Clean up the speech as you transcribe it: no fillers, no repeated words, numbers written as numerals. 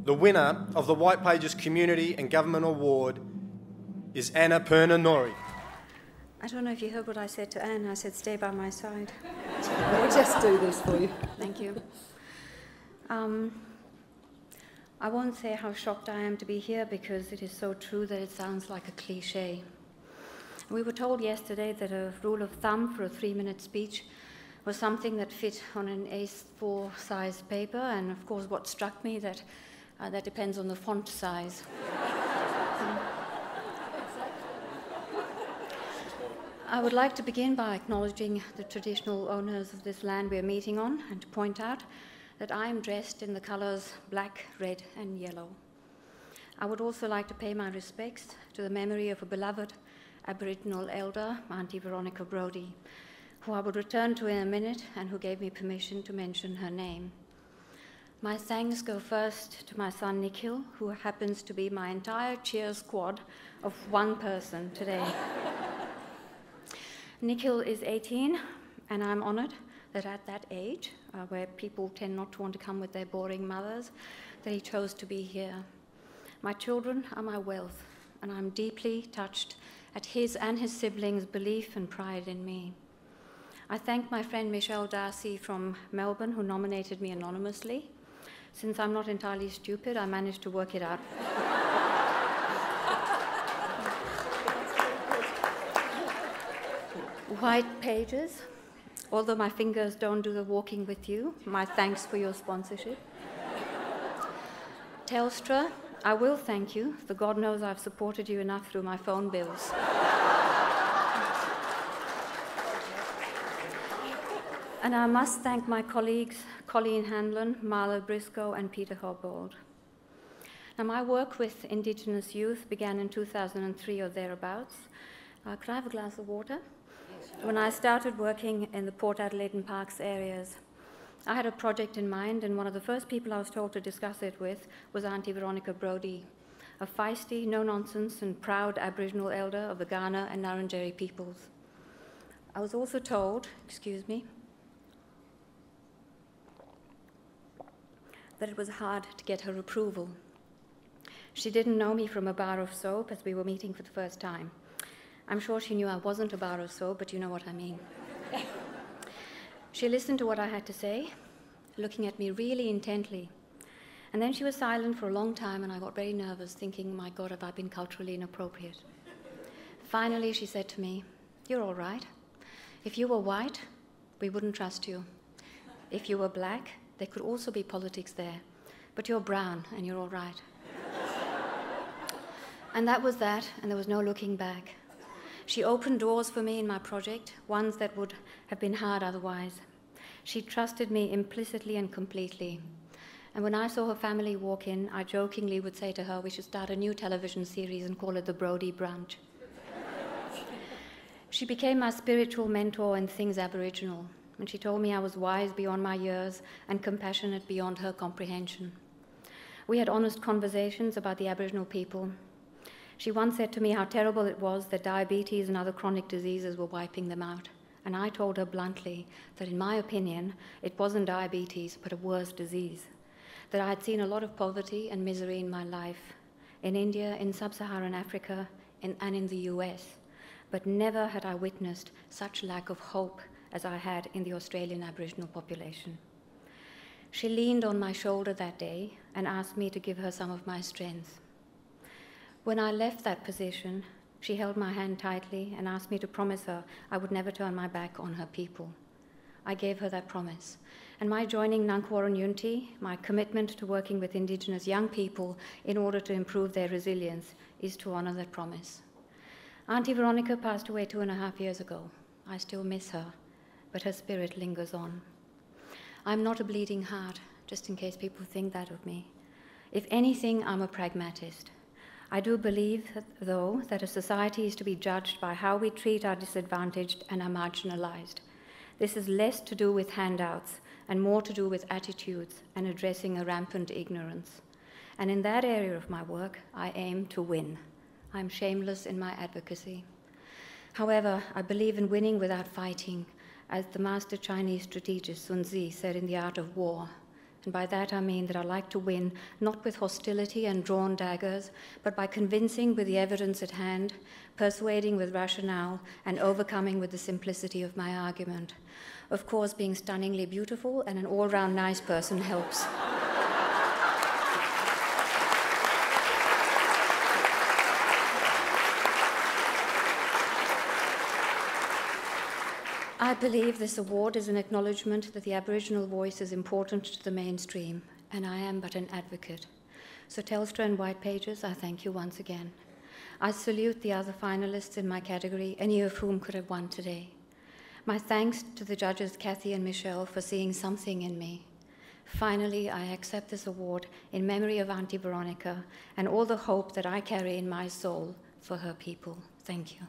The winner of the White Pages Community and Government Award is Annapurna Nori. I don't know if you heard what I said to Anne. I said, stay by my side. We'll just do this for you. Thank you. I won't say how shocked I am to be here because it is so true that it sounds like a cliche. We were told yesterday that a rule of thumb for a 3-minute speech was something that fit on an A4 size paper, and of course what struck me that depends on the font size. I would like to begin by acknowledging the traditional owners of this land we are meeting on and to point out that I am dressed in the colours black, red and yellow. I would also like to pay my respects to the memory of a beloved Aboriginal elder, Auntie Veronica Brodie, who I will return to in a minute and who gave me permission to mention her name. My thanks go first to my son Nikhil, who happens to be my entire cheer squad of one person today. Nikhil is 18, and I'm honoured that at that age, where people tend not to want to come with their boring mothers, that he chose to be here. My children are my wealth, and I'm deeply touched at his and his siblings' belief and pride in me. I thank my friend Michelle Darcy from Melbourne, who nominated me anonymously. Since I'm not entirely stupid, I managed to work it out. White Pages. Although my fingers don't do the walking with you, my thanks for your sponsorship. Telstra, I will thank you, for God knows I've supported you enough through my phone bills. And I must thank my colleagues, Colleen Hanlon, Marla Briscoe, and Peter Hobbold. Now, my work with Indigenous youth began in 2003 or thereabouts. Could I have a glass of water? When I started working in the Port Adelaide and Parkes areas, I had a project in mind, and one of the first people I was told to discuss it with was Auntie Veronica Brodie, a feisty, no-nonsense and proud Aboriginal elder of the Kaurna and Ngarrindjeri peoples. I was also told, that it was hard to get her approval. She didn't know me from a bar of soap as we were meeting for the first time. I'm sure she knew I wasn't a bar of soap, but you know what I mean. She listened to what I had to say, looking at me really intently. And then she was silent for a long time, and I got very nervous, thinking, my God, have I been culturally inappropriate? Finally, she said to me, you're all right. If you were white, we wouldn't trust you. If you were black, there could also be politics there. But you're brown, and you're all right. And that was that, and there was no looking back. She opened doors for me in my project, ones that would have been hard otherwise. She trusted me implicitly and completely. And when I saw her family walk in, I jokingly would say to her, we should start a new television series and call it the Brodie Brunch. She became my spiritual mentor in things Aboriginal, and she told me I was wise beyond my years and compassionate beyond her comprehension. We had honest conversations about the Aboriginal people. She once said to me how terrible it was that diabetes and other chronic diseases were wiping them out. And I told her bluntly that in my opinion, it wasn't diabetes, but a worse disease. That I had seen a lot of poverty and misery in my life, in India, in sub-Saharan Africa, and in the US. But never had I witnessed such lack of hope as I had in the Australian Aboriginal population. She leaned on my shoulder that day and asked me to give her some of my strength. When I left that position, she held my hand tightly and asked me to promise her I would never turn my back on her people. I gave her that promise. And my joining Ngunnawal Unity, my commitment to working with Indigenous young people in order to improve their resilience, is to honour that promise. Auntie Veronica passed away 2.5 years ago. I still miss her, but her spirit lingers on. I'm not a bleeding heart, just in case people think that of me. If anything, I'm a pragmatist. I do believe, though, that a society is to be judged by how we treat our disadvantaged and our marginalised. This is less to do with handouts and more to do with attitudes and addressing a rampant ignorance. And in that area of my work, I aim to win. I'm shameless in my advocacy. However, I believe in winning without fighting, as the master Chinese strategist Sun Tzu said in The Art of War. And by that I mean that I like to win, not with hostility and drawn daggers, but by convincing with the evidence at hand, persuading with rationale, and overcoming with the simplicity of my argument. Of course, being stunningly beautiful and an all-round nice person helps. I believe this award is an acknowledgement that the Aboriginal voice is important to the mainstream, and I am but an advocate. So Telstra and White Pages, I thank you once again. I salute the other finalists in my category, any of whom could have won today. My thanks to the judges Kathy and Michelle for seeing something in me. Finally, I accept this award in memory of Auntie Veronica and all the hope that I carry in my soul for her people. Thank you.